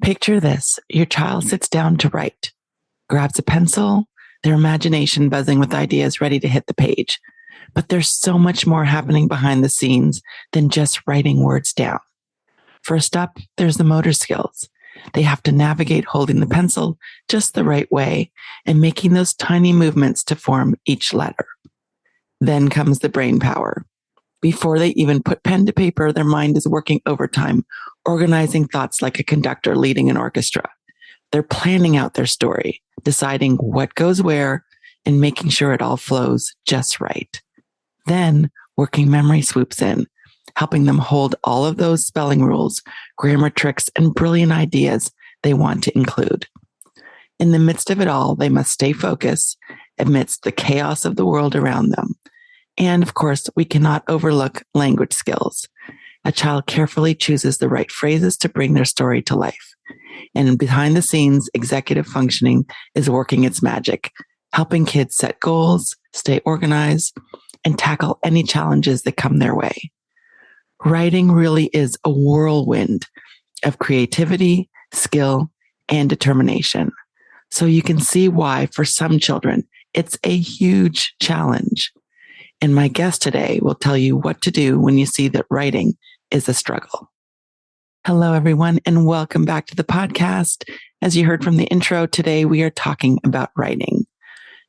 Picture this. Your child sits down to write, grabs a pencil, their imagination buzzing with ideas ready to hit the page. But there's so much more happening behind the scenes than just writing words down. First up, there's the motor skills. They have to navigate holding the pencil just the right way and making those tiny movements to form each letter. Then comes the brain power. Before they even put pen to paper, their mind is working overtime, organizing thoughts like a conductor leading an orchestra. They're planning out their story, deciding what goes where, and making sure it all flows just right. Then working memory swoops in, helping them hold all of those spelling rules, grammar tricks, and brilliant ideas they want to include. In the midst of it all, they must stay focused amidst the chaos of the world around them. And of course, we cannot overlook language skills. A child carefully chooses the right phrases to bring their story to life. And behind the scenes, executive functioning is working its magic, helping kids set goals, stay organized, and tackle any challenges that come their way. Writing really is a whirlwind of creativity, skill, and determination. So you can see why, for some children, it's a huge challenge. And my guest today will tell you what to do when you see that writing is a struggle. Hello, everyone, and welcome back to the podcast. As you heard from the intro, today we are talking about writing.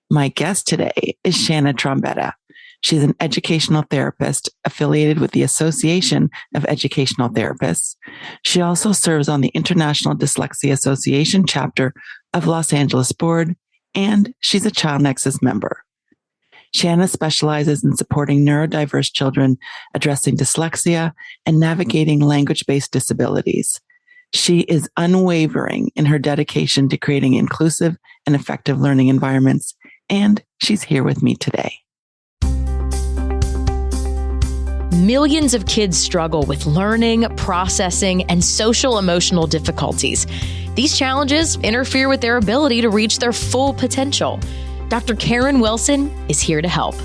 My guest today is Shanna Trombetta. She's an educational therapist affiliated with the Association of Educational Therapists. She also serves on the International Dyslexia Association chapter of Los Angeles Board, and she's a Child Nexus member. Shanna specializes in supporting neurodiverse children addressing dyslexia and navigating language-based disabilities. She is unwavering in her dedication to creating inclusive and effective learning environments, and she's here with me today. Millions of kids struggle with learning, processing, and social emotional difficulties. These challenges interfere with their ability to reach their full potential. Dr. Karen Wilson is here to help.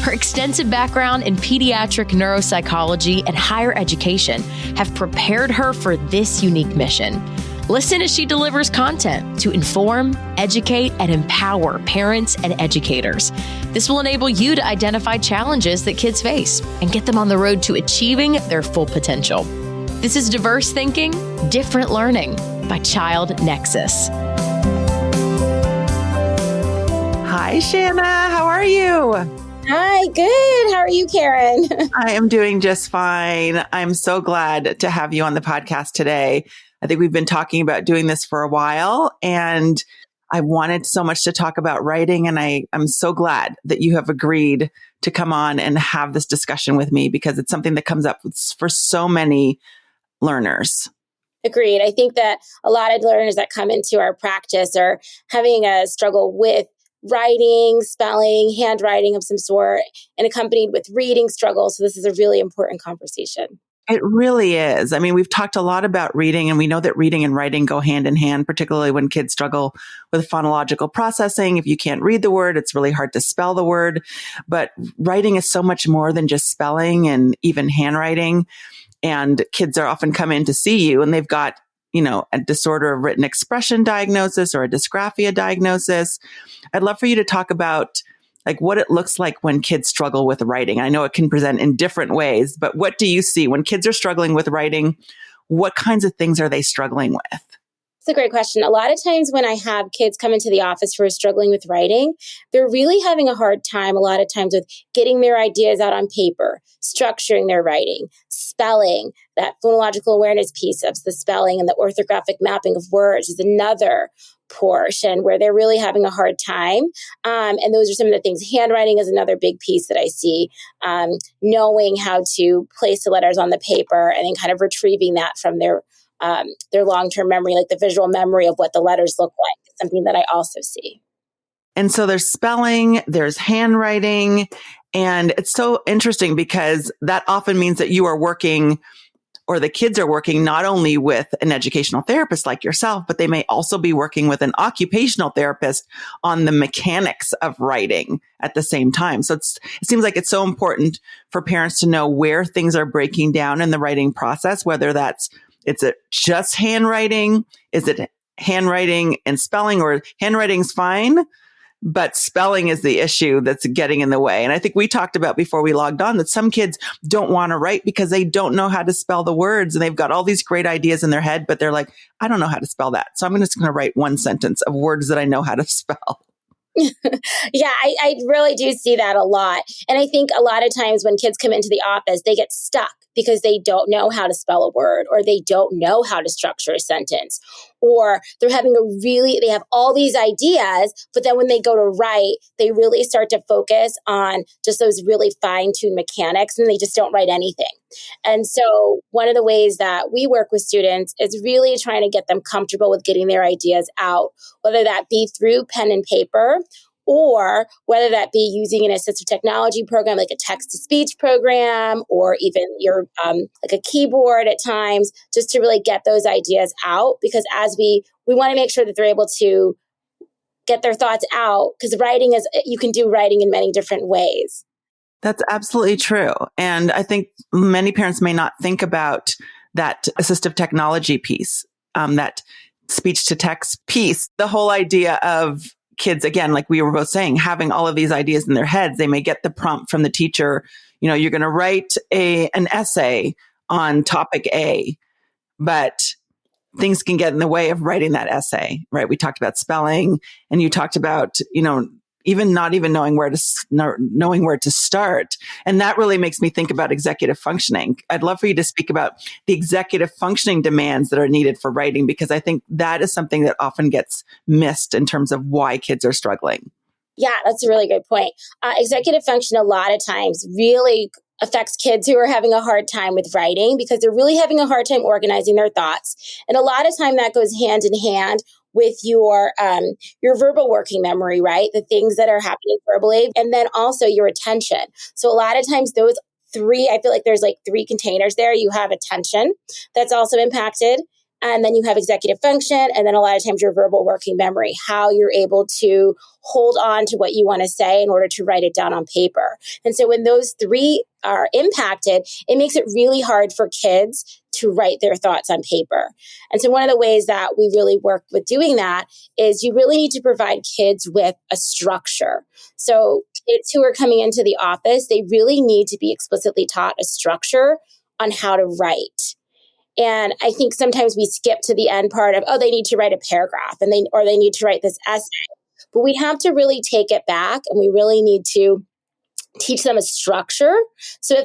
Her extensive background in pediatric neuropsychology and higher education have prepared her for this unique mission. Listen as she delivers content to inform, educate, and empower parents and educators. This will enable you to identify challenges that kids face and get them on the road to achieving their full potential. This is Diverse Thinking, Different Learning by Child Nexus. Hi, Shanna. How are you? Hi, good. How are you, Karen? I am doing just fine. I'm so glad to have you on the podcast today. I think we've been talking about doing this for a while, and I wanted so much to talk about writing, and I'm so glad that you have agreed to come on and have this discussion with me because it's something that comes up for so many learners. Agreed. I think that a lot of learners that come into our practice are having a struggle with writing, spelling, handwriting of some sort, and accompanied with reading struggles. So this is a really important conversation. It really is. I mean, we've talked a lot about reading, and we know that reading and writing go hand in hand, particularly when kids struggle with phonological processing. If you can't read the word, it's really hard to spell the word. But writing is so much more than just spelling and even handwriting. And kids are often come in to see you and they've got, a disorder of written expression diagnosis or a dysgraphia diagnosis. I'd love for you to talk about what it looks like when kids struggle with writing. I know it can present in different ways, but what do you see when kids are struggling with writing? What kinds of things are they struggling with? It's a great question. A lot of times when I have kids come into the office who are struggling with writing, they're really having a hard time a lot of times with getting their ideas out on paper, structuring their writing, spelling. That phonological awareness piece of the spelling and the orthographic mapping of words is another portion where they're really having a hard time. And those are some of the things. Handwriting is another big piece that I see. Knowing how to place the letters on the paper and then kind of retrieving that from their long-term memory, like the visual memory of what the letters look like, is something that I also see. And so there's spelling, there's handwriting, and it's so interesting because that often means that you are working, or the kids are working not only with an educational therapist like yourself, but they may also be working with an occupational therapist on the mechanics of writing at the same time. So it seems like it's so important for parents to know where things are breaking down in the writing process, whether that's Is it just handwriting? Is it handwriting and spelling, or handwriting's fine, but spelling is the issue that's getting in the way? And I think we talked about before we logged on that some kids don't want to write because they don't know how to spell the words, and they've got all these great ideas in their head, but they're like, I don't know how to spell that. So I'm just going to write one sentence of words that I know how to spell. Yeah, I really do see that a lot. And I think a lot of times when kids come into the office, they get stuck because they don't know how to spell a word, or they don't know how to structure a sentence, or they have all these ideas, but then when they go to write, they really start to focus on just those really fine-tuned mechanics, and they just don't write anything. And so one of the ways that we work with students is really trying to get them comfortable with getting their ideas out, whether that be through pen and paper, or whether that be using an assistive technology program like a text-to-speech program, or even your like a keyboard at times, just to really get those ideas out. Because as we want to make sure that they're able to get their thoughts out, because you can do writing in many different ways. That's absolutely true. And I think many parents may not think about that assistive technology piece, that speech to text piece, the whole idea of kids, again, like we were both saying, having all of these ideas in their heads. They may get the prompt from the teacher, you're going to write an essay on topic A, but things can get in the way of writing that essay, right? We talked about spelling, and you talked about, even not even knowing where to start. And that really makes me think about executive functioning. I'd love for you to speak about the executive functioning demands that are needed for writing, because I think that is something that often gets missed in terms of why kids are struggling. Yeah, that's a really good point. Executive function a lot of times really affects kids who are having a hard time with writing, because they're really having a hard time organizing their thoughts. And a lot of time that goes hand in hand with your verbal working memory, right? The things that are happening verbally, and then also your attention. So a lot of times those three, I feel like there's like three containers there. You have attention that's also impacted, and then you have executive function, and then a lot of times your verbal working memory, how you're able to hold on to what you want to say in order to write it down on paper. And so when those three are impacted, it makes it really hard for kids to write their thoughts on paper. And so one of the ways that we really work with doing that is you really need to provide kids with a structure. So kids who are coming into the office, they really need to be explicitly taught a structure on how to write. And I think sometimes we skip to the end part of, they need to write a paragraph, and they need to write this essay. But we have to really take it back, and we really need to teach them a structure. So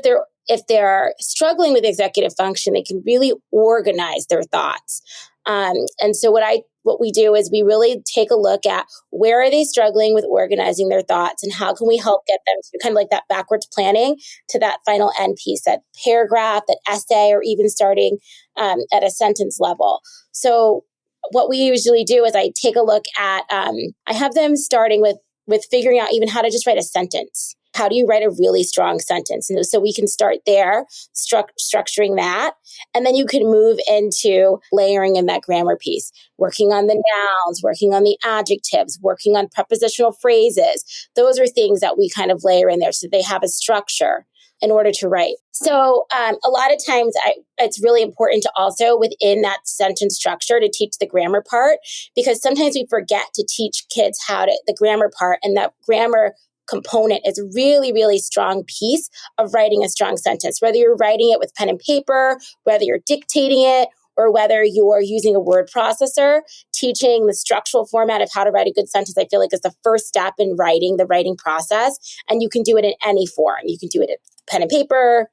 if they're struggling with executive function, they can really organize their thoughts. And so what we do is we really take a look at where are they struggling with organizing their thoughts, and how can we help get them to kind of like that backwards planning to that final end piece, that paragraph, that essay, or even starting at a sentence level. So what we usually do is I take a look at, I have them starting with figuring out even how to just write a sentence. How do you write a really strong sentence? And so we can start there, structuring that. And then you can move into layering in that grammar piece, working on the nouns, working on the adjectives, working on prepositional phrases. Those are things that we kind of layer in there so they have a structure in order to write. So a lot of times it's really important to also within that sentence structure to teach the grammar part, because sometimes we forget to teach kids the grammar part, and that grammar component is a really, really strong piece of writing a strong sentence, whether you're writing it with pen and paper, whether you're dictating it, or whether you're using a word processor. Teaching the structural format of how to write a good sentence, I feel like, is the first step in the writing process. And you can do it in any form. You can do it in pen and paper,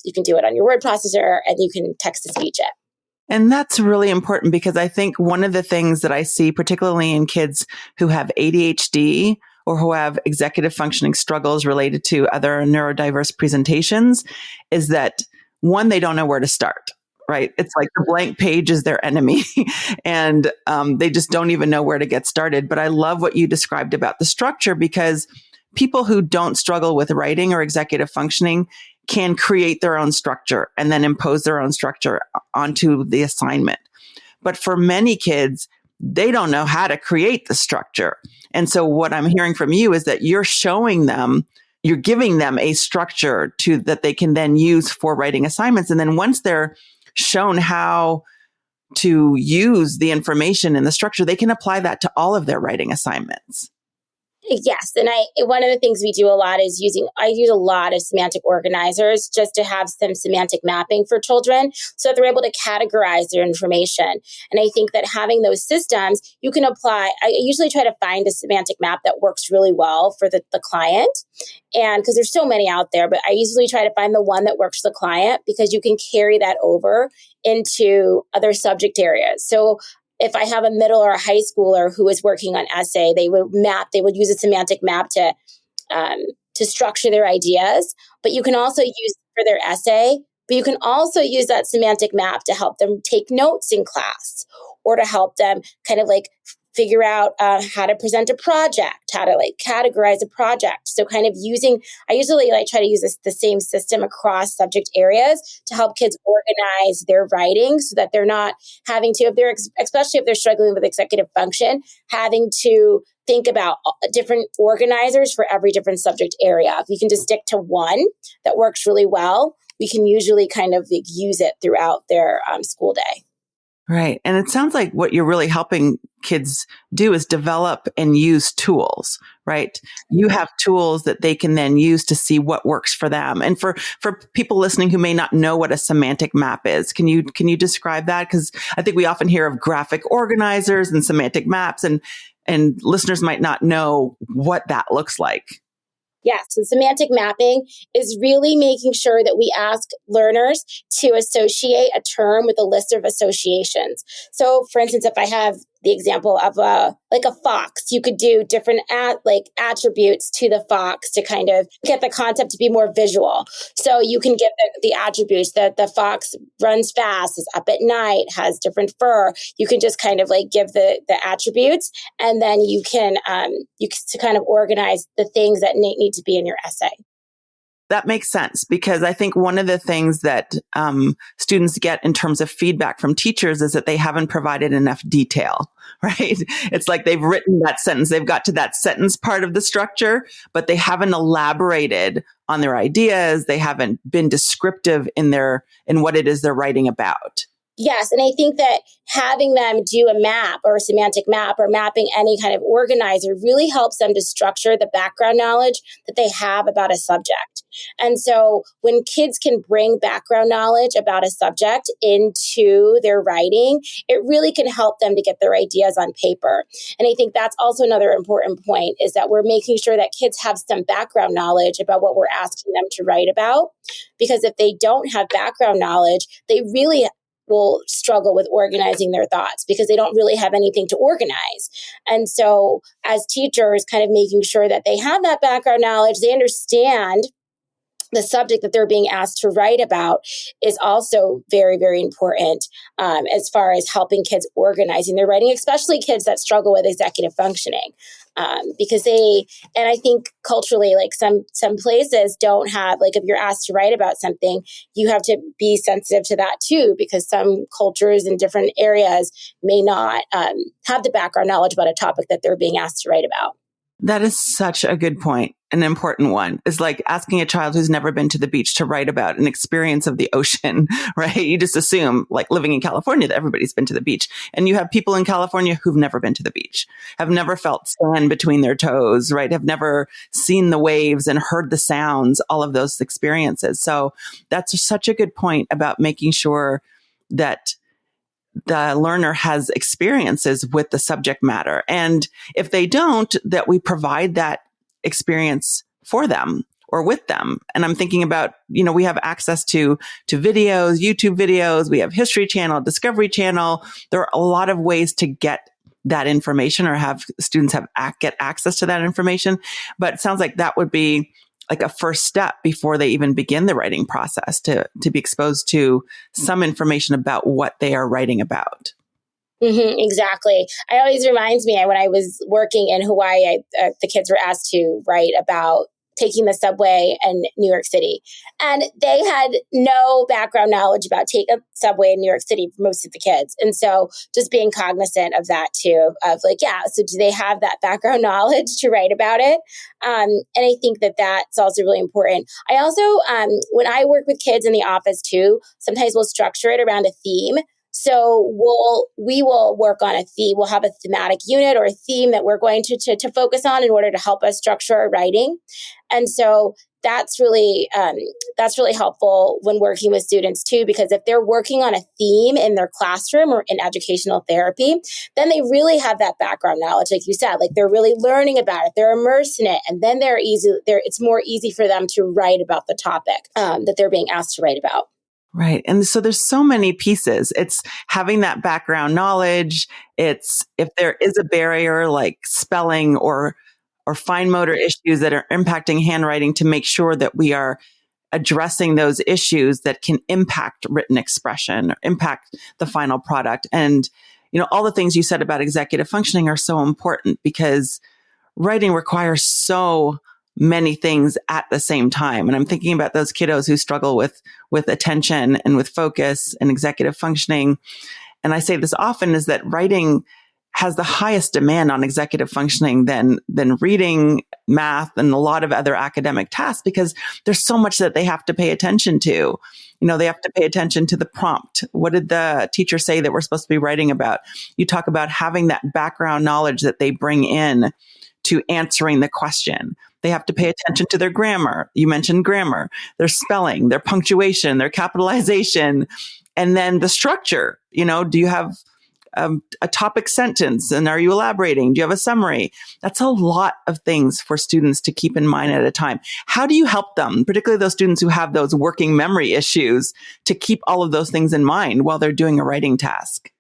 you can do it on your word processor, and you can text to speech it. And that's really important, because I think one of the things that I see, particularly in kids who have ADHD or who have executive functioning struggles related to other neurodiverse presentations, is that one, they don't know where to start, right? It's like the blank page is their enemy, and they just don't even know where to get started. But I love what you described about the structure, because people who don't struggle with writing or executive functioning can create their own structure and then impose their own structure onto the assignment. But for many kids, they don't know how to create the structure. And so what I'm hearing from you is that you're giving them a structure that they can then use for writing assignments. And then once they're shown how to use the information in the structure, they can apply that to all of their writing assignments. Yes. And one of the things we do a lot is I use a lot of semantic organizers just to have some semantic mapping for children so that they're able to categorize their information. And I think that having those systems, you can apply. I usually try to find a semantic map that works really well for the client. And because there's so many out there, but I usually try to find the one that works for the client because you can carry that over into other subject areas. So if I have a middle or a high schooler who is working on essay, they would use a semantic map to structure their ideas. But you can also use for their essay, but you can also use that semantic map to help them take notes in class or to help them kind of like figure out how to present a project, how to like categorize a project. So kind of I usually like try to use the same system across subject areas to help kids organize their writing so that they're not having to, especially if they're struggling with executive function, having to think about different organizers for every different subject area. If we can just stick to one that works really well, we can usually kind of like use it throughout their school day. Right. And it sounds like what you're really helping kids do is develop and use tools, right? You have tools that they can then use to see what works for them. And for people listening who may not know what a semantic map is, can you describe that? Because I think we often hear of graphic organizers and semantic maps, and listeners might not know what that looks like. Yes, so semantic mapping is really making sure that we ask learners to associate a term with a list of associations. So, for instance, if I have the example of a fox, you could do different attributes to the fox to kind of get the concept to be more visual. So you can give the attributes that the fox runs fast, is up at night, has different fur. You can just kind of like give the attributes, and then you can to kind of organize the things that need to be in your essay. That makes sense, because I think one of the things that students get in terms of feedback from teachers is that they haven't provided enough detail, right? It's like they've written that sentence, they've got to that sentence part of the structure, but they haven't elaborated on their ideas. They haven't been descriptive in what it is they're writing about. Yes. And I think that having them do a map or a semantic map or mapping any kind of organizer really helps them to structure the background knowledge that they have about a subject. And so when kids can bring background knowledge about a subject into their writing, it really can help them to get their ideas on paper. And I think that's also another important point, is that we're making sure that kids have some background knowledge about what we're asking them to write about. Because if they don't have background knowledge, they really will struggle with organizing their thoughts because they don't really have anything to organize. And so as teachers, kind of making sure that they have that background knowledge, they understand the subject that they're being asked to write about, is also very, very important as far as helping kids organizing their writing, especially kids that struggle with executive functioning. Because I think culturally, like some places don't have, like if you're asked to write about something, you have to be sensitive to that too, because some cultures in different areas may not have the background knowledge about a topic that they're being asked to write about. That is such a good point. An important one is like asking a child who's never been to the beach to write about an experience of the ocean, right? You just assume, like living in California, that everybody's been to the beach. And you have people in California who've never been to the beach, have never felt sand between their toes, right? Have never seen the waves and heard the sounds, all of those experiences. So that's such a good point about making sure that the learner has experiences with the subject matter. And if they don't, that we provide that experience for them or with them. And I'm thinking about, we have access to videos, YouTube videos, we have History Channel, Discovery Channel. There are a lot of ways to get that information or have students get access to that information. But it sounds like that would be like a first step before they even begin the writing process, to be exposed to some information about what they are writing about. Mm-hmm, exactly. It always reminds me when I was working in Hawaii, the kids were asked to write about taking the subway in New York City. And they had no background knowledge about taking a subway in New York City for most of the kids. And so just being cognizant of that too, of like, yeah, so do they have that background knowledge to write about it? And I think that that's also really important. I also, when I work with kids in the office too, sometimes we'll structure it around a theme. So we will work on a theme. We'll have a thematic unit or a theme that we're going to focus on in order to help us structure our writing. And so that's really helpful when working with students too, because if they're working on a theme in their classroom or in educational therapy, then they really have that background knowledge, like you said, like they're really learning about it, they're immersed in it, and then it's more easy for them to write about the topic that they're being asked to write about. Right. And so there's so many pieces. It's having that background knowledge. It's if there is a barrier like spelling or fine motor issues that are impacting handwriting, to make sure that we are addressing those issues that can impact written expression, or impact the final product. And, all the things you said about executive functioning are so important, because writing requires so many things at the same time. And I'm thinking about those kiddos who struggle with attention and with focus and executive functioning. And I say this often, is that writing has the highest demand on executive functioning than reading, math, and a lot of other academic tasks, because there's so much that they have to pay attention to. They have to pay attention to the prompt. What did the teacher say that we're supposed to be writing about? You talk about having that background knowledge that they bring in to answering the question. They have to pay attention to their grammar. You mentioned grammar, their spelling, their punctuation, their capitalization, and then the structure. Do you have a topic sentence, and are you elaborating? Do you have a summary? That's a lot of things for students to keep in mind at a time. How do you help them, particularly those students who have those working memory issues, to keep all of those things in mind while they're doing a writing task?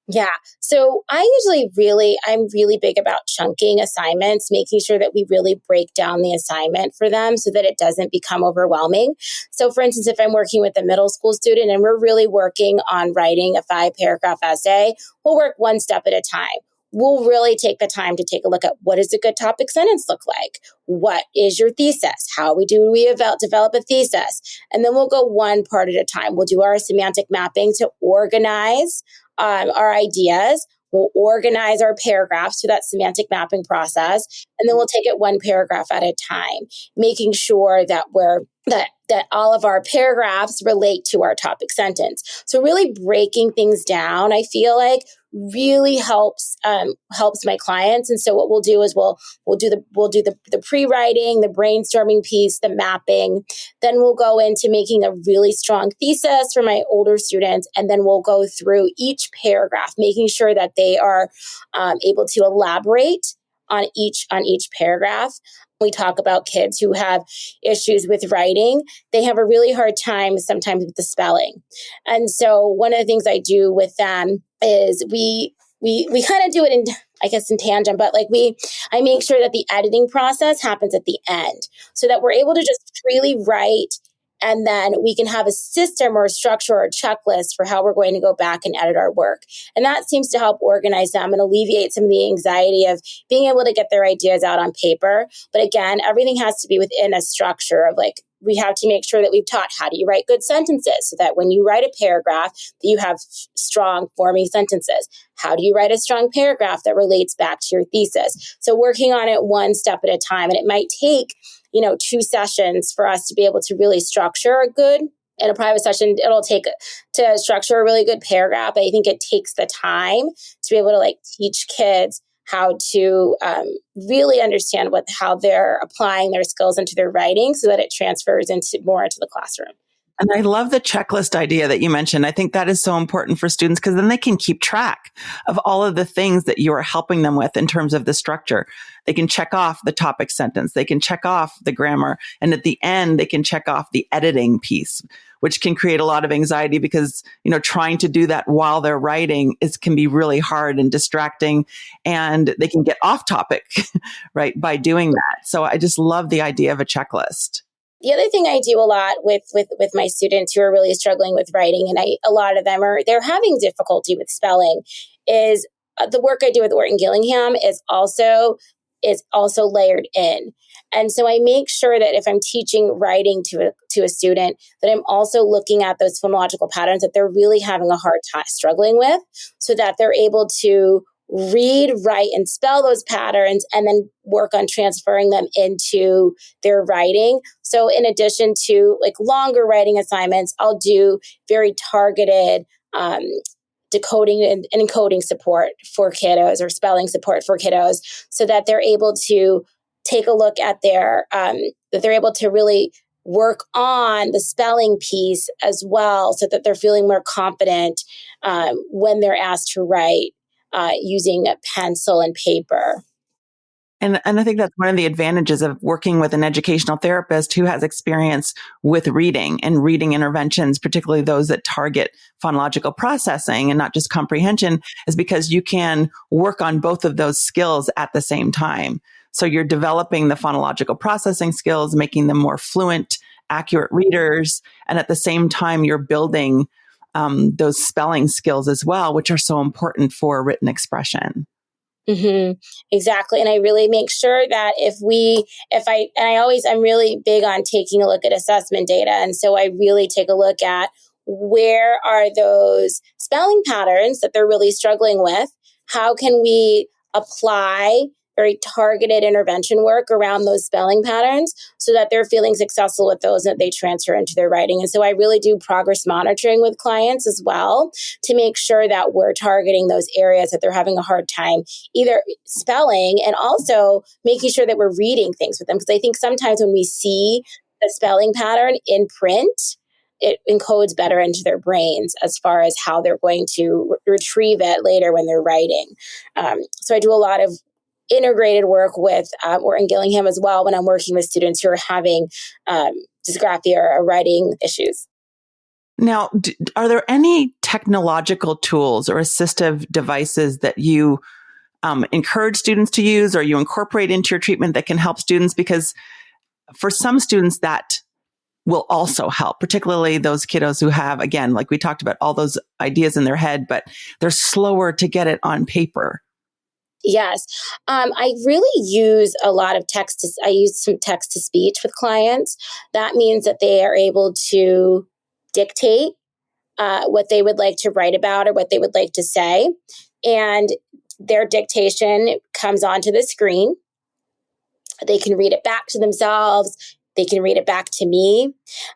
Yeah. So I'm really big about chunking assignments, making sure that we really break down the assignment for them so that it doesn't become overwhelming. So for instance, if I'm working with a middle school student and we're really working on writing a 5-paragraph essay, we'll work one step at a time. We'll really take the time to take a look at what does a good topic sentence look like? What is your thesis? How we develop a thesis? And then we'll go one part at a time. We'll do our semantic mapping to organize our ideas. We'll organize our paragraphs through that semantic mapping process, and then we'll take it one paragraph at a time, making sure that that all of our paragraphs relate to our topic sentence. So really breaking things down, I feel like, really helps my clients. And so what we'll do is we'll do the pre-writing, the brainstorming piece, the mapping. Then we'll go into making a really strong thesis for my older students, and then we'll go through each paragraph, making sure that they are able to elaborate on each paragraph. We talk about kids who have issues with writing. They have a really hard time sometimes with the spelling. And so one of the things I do with them is we kind of do it in tangent, but I make sure that the editing process happens at the end so that we're able to just freely write. And then we can have a system or a structure or a checklist for how we're going to go back and edit our work. And that seems to help organize them and alleviate some of the anxiety of being able to get their ideas out on paper. But again, everything has to be within a structure of we have to make sure that we've taught how do you write good sentences so that when you write a paragraph, that you have strong forming sentences. How do you write a strong paragraph that relates back to your thesis? So working on it one step at a time. And it might take 2 sessions for us to be able to really structure in a private session, it'll take to structure a really good paragraph. I think it takes the time to be able to teach kids how to really understand how they're applying their skills into their writing so that it transfers more into the classroom. And I love the checklist idea that you mentioned. I think that is so important for students, because then they can keep track of all of the things that you are helping them with in terms of the structure. They can check off the topic sentence. They can check off the grammar. And at the end, they can check off the editing piece, which can create a lot of anxiety because, trying to do that while they're writing can be really hard and distracting, and they can get off topic, right, by doing that. So I just love the idea of a checklist. The other thing I do a lot with my students who are really struggling with writing, and a lot of them they're having difficulty with spelling, is the work I do with Orton Gillingham is also is also layered in. And so I make sure that if I'm teaching writing to a student, that I'm also looking at those phonological patterns that they're really having a hard time struggling with, so that they're able to read, write, and spell those patterns, and then work on transferring them into their writing. So in addition to like longer writing assignments, I'll do very targeted decoding and encoding support for kiddos, or spelling support for kiddos, so that they're able to take a look at that they're able to really work on the spelling piece as well, so that they're feeling more confident when they're asked to write using a pencil and paper. And I think that's one of the advantages of working with an educational therapist who has experience with reading and reading interventions, particularly those that target phonological processing and not just comprehension, is because you can work on both of those skills at the same time. So you're developing the phonological processing skills, making them more fluent, accurate readers. And at the same time, you're building those spelling skills as well, which are so important for written expression. Mm-hmm. Exactly. And I really make sure that I'm really big on taking a look at assessment data. And so I really take a look at where are those spelling patterns that they're really struggling with? How can we apply very targeted intervention work around those spelling patterns so that they're feeling successful with those, that they transfer into their writing? And so I really do progress monitoring with clients as well, to make sure that we're targeting those areas that they're having a hard time either spelling, and also making sure that we're reading things with them. Because I think sometimes when we see the spelling pattern in print, it encodes better into their brains as far as how they're going to retrieve it later when they're writing. So I do a lot of integrated work with Orton Gillingham as well when I'm working with students who are having dysgraphia or writing issues. Now, are there any technological tools or assistive devices that you encourage students to use, or you incorporate into your treatment, that can help students? Because for some students, that will also help, particularly those kiddos who have, again, like we talked about, all those ideas in their head, but they're slower to get it on paper. Yes. I really use a lot of I use some text to speech with clients. That means that they are able to dictate what they would like to write about or what they would like to say. And their dictation comes onto the screen. They can read it back to themselves. They can read it back to me.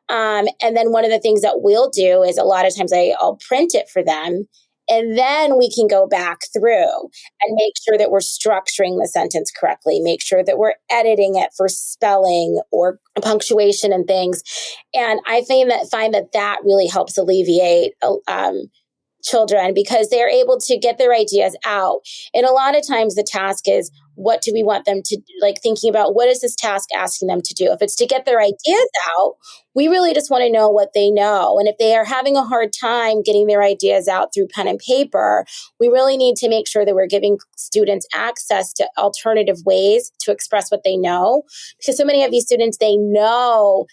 And then one of the things that we'll do is, a lot of times I'll print it for them. And then we can go back through and make sure that we're structuring the sentence correctly, make sure that we're editing it for spelling or punctuation and things. And I find that really helps alleviate children, because they're able to get their ideas out. And a lot of times the task is, what do we want them to, like, thinking about what is this task asking them to do? If it's to get their ideas out, we really just want to know what they know. And if they are having a hard time getting their ideas out through pen and paper, we really need to make sure that we're giving students access to alternative ways to express what they know. Because so many of these students, they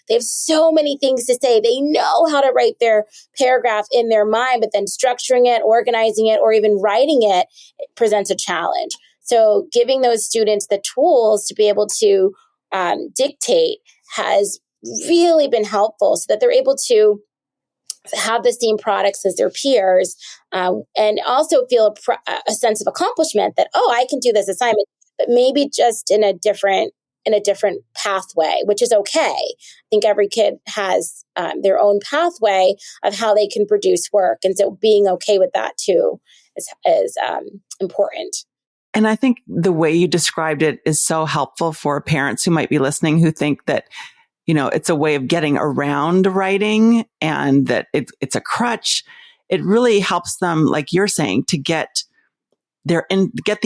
have so many things to say. They know how to write their paragraph in their mind, but then structuring it, organizing it, or even writing it presents a challenge. So giving those students the tools to be able to dictate has really been helpful, so that they're able to have the same products as their peers, and also feel a sense of accomplishment that, oh, I can do this assignment, but maybe just in a different pathway, which is okay. I think every kid has their own pathway of how they can produce work. And so being okay with that too is important. And I think the way you described it is so helpful for parents who might be listening, who think that, it's a way of getting around writing and that it's a crutch. It really helps them, like you're saying, to get the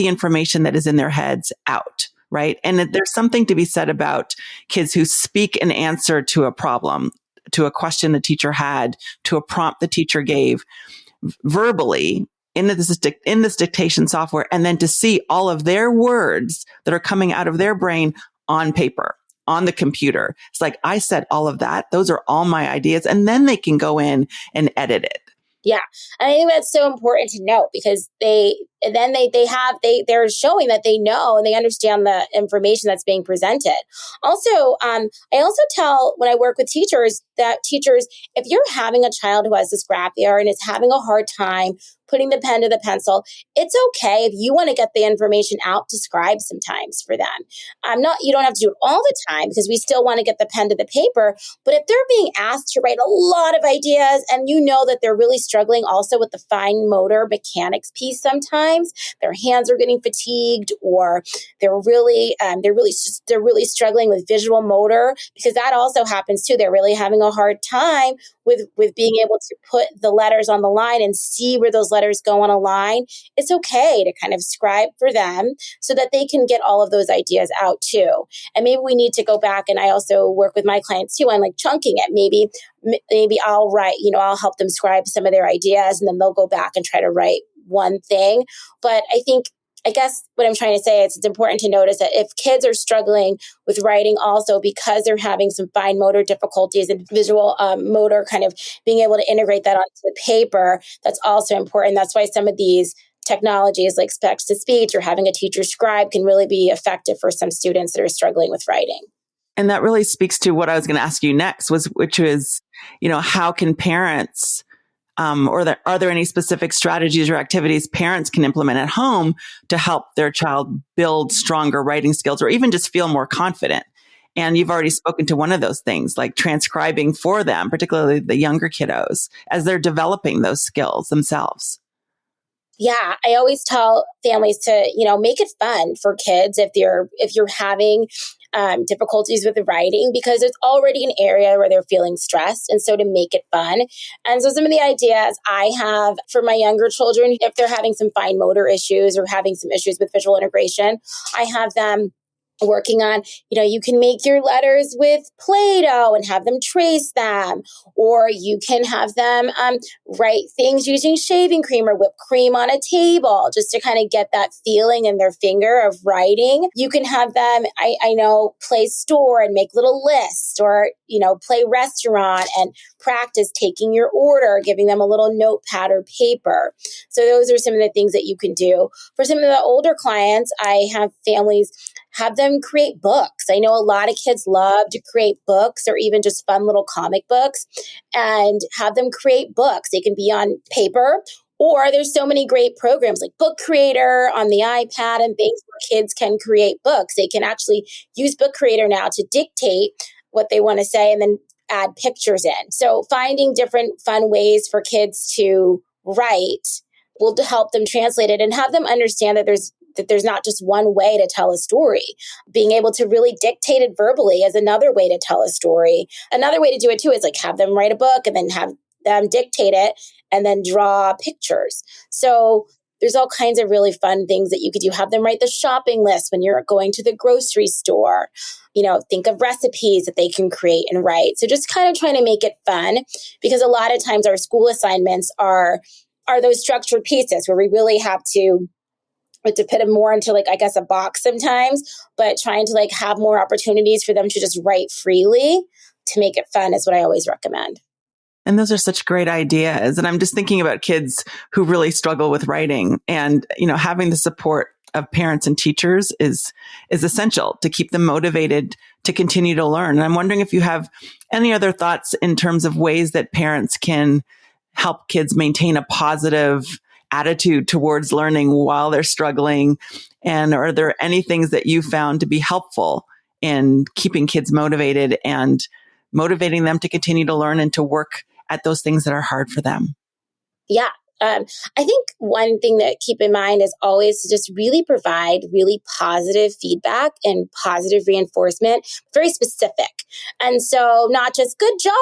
information that is in their heads out, right? And there's something to be said about kids who speak an answer to a problem, to a question the teacher had, to a prompt the teacher gave verbally in this dictation software, and then to see all of their words that are coming out of their brain on paper, on the computer. It's like, I said all of that. Those are all my ideas. And then they can go in and edit it. Yeah. And I think that's so important to note because they're showing that they know and they understand the information that's being presented. Also, I also tell when I work with teachers that teachers, if you're having a child who has dysgraphia and is having a hard time putting the pen to the pencil, it's okay if you want to get the information out to scribe sometimes for them. You don't have to do it all the time because we still want to get the pen to the paper. But if they're being asked to write a lot of ideas and you know that they're really struggling also with the fine motor mechanics piece sometimes, their hands are getting fatigued or they're really struggling with visual motor because that also happens too. They're really having a hard time with being able to put the letters on the line and see where those letters go on a line. It's okay to kind of scribe for them so that they can get all of those ideas out too. And maybe we need to go back, and I also work with my clients too on like chunking it. Maybe I'll write, I'll help them scribe some of their ideas and then they'll go back and try to write one thing. But I guess what I'm trying to say is it's important to notice that if kids are struggling with writing also because they're having some fine motor difficulties and visual motor kind of being able to integrate that onto the paper, that's also important. That's why some of these technologies like speech to speech or having a teacher scribe can really be effective for some students that are struggling with writing. And that really speaks to what I was going to ask you next, which is, how can parents, are there any specific strategies or activities parents can implement at home to help their child build stronger writing skills or even just feel more confident? And you've already spoken to one of those things, like transcribing for them, particularly the younger kiddos, as they're developing those skills themselves. Yeah, I always tell families to, make it fun for kids if you're having difficulties with the writing because it's already an area where they're feeling stressed. And so to make it fun. And so some of the ideas I have for my younger children, if they're having some fine motor issues or having some issues with visual integration, I have them working on, you can make your letters with Play-Doh and have them trace them, or you can have them write things using shaving cream or whipped cream on a table just to kind of get that feeling in their finger of writing. You can have them, I know, play store and make little lists or, play restaurant and practice taking your order, giving them a little notepad or paper. So those are some of the things that you can do. For some of the older clients, I have families have them create books. I know a lot of kids love to create books or even just fun little comic books and have them create books. They can be on paper or there's so many great programs like Book Creator on the iPad and things where kids can create books. They can actually use Book Creator now to dictate what they want to say and then add pictures in. So finding different fun ways for kids to write will help them translate it and have them understand that there's not just one way to tell a story. Being able to really dictate it verbally is another way to tell a story. Another way to do it too is like have them write a book and then have them dictate it and then draw pictures. So there's all kinds of really fun things that you could do. Have them write the shopping list when you're going to the grocery store. Think of recipes that they can create and write. So just kind of trying to make it fun because a lot of times our school assignments are those structured pieces where we really have to put them more into a box sometimes, but trying to have more opportunities for them to just write freely to make it fun is what I always recommend. And those are such great ideas. And I'm just thinking about kids who really struggle with writing and, having the support of parents and teachers is essential to keep them motivated to continue to learn. And I'm wondering if you have any other thoughts in terms of ways that parents can help kids maintain a positive attitude towards learning while they're struggling? And are there any things that you found to be helpful in keeping kids motivated and motivating them to continue to learn and to work at those things that are hard for them? Yeah. I think one thing to keep in mind is always to just really provide really positive feedback and positive reinforcement, very specific. And so not just good job,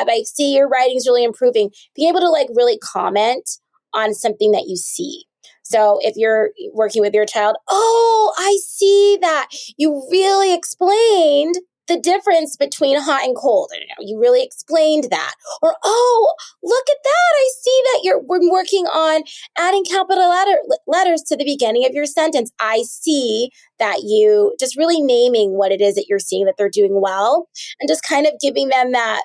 I see your writing's really improving, being able to really comment on something that you see. So if you're working with your child, oh, I see that you really explained the difference between hot and cold. You really explained that. Or, oh, look at that. I see that we're working on adding capital letters to the beginning of your sentence. I see that you just really naming what it is that you're seeing that they're doing well and just kind of giving them that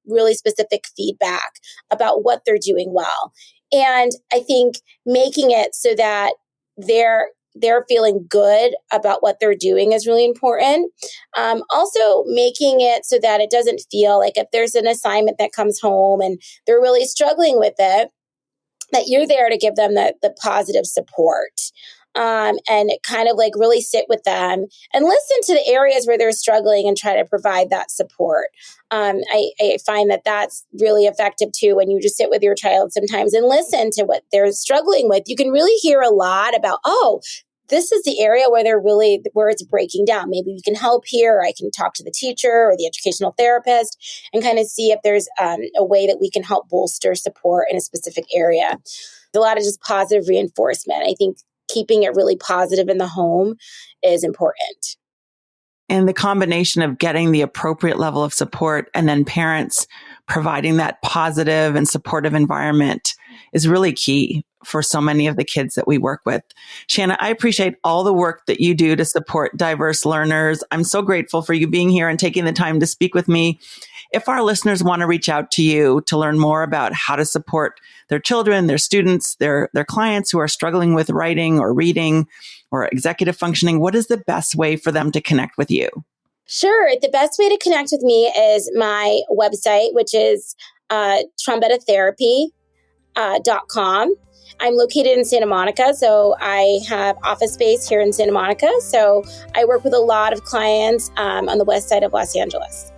really specific feedback about what they're doing well. And I think making it so that they're feeling good about what they're doing is really important. Also making it so that it doesn't feel like if there's an assignment that comes home and they're really struggling with it, that you're there to give them the positive support. And kind of like really sit with them and listen to the areas where they're struggling and try to provide that support. I find that that's really effective too, when you just sit with your child sometimes and listen to what they're struggling with. You can really hear a lot about, this is the area where it's breaking down. Maybe we can help here. I can talk to the teacher or the educational therapist and kind of see if there's a way that we can help bolster support in a specific area. There's a lot of just positive reinforcement. I think keeping it really positive in the home is important. And the combination of getting the appropriate level of support and then parents providing that positive and supportive environment is really key for so many of the kids that we work with. Shanna, I appreciate all the work that you do to support diverse learners. I'm so grateful for you being here and taking the time to speak with me. If our listeners want to reach out to you to learn more about how to support their children, their students, their clients who are struggling with writing or reading or executive functioning, what is the best way for them to connect with you? Sure. The best way to connect with me is my website, which is trombettatherapy.com. I'm located in Santa Monica, so I have office space here in Santa Monica. So I work with a lot of clients on the west side of Los Angeles.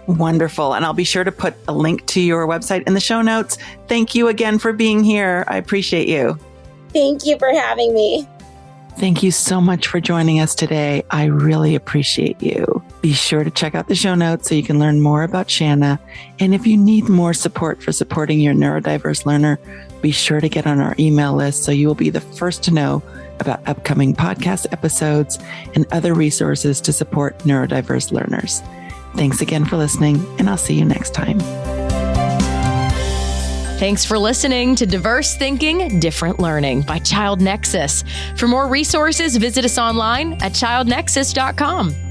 Wonderful. And I'll be sure to put a link to your website in the show notes. Thank you again for being here. I appreciate you. Thank you for having me. Thank you so much for joining us today. I really appreciate you. Be sure to check out the show notes so you can learn more about Shanna. And if you need more support for supporting your neurodiverse learner, be sure to get on our email list so you will be the first to know about upcoming podcast episodes and other resources to support neurodiverse learners. Thanks again for listening, and I'll see you next time. Thanks for listening to Diverse Thinking, Different Learning by Child Nexus. For more resources, visit us online at childnexus.com.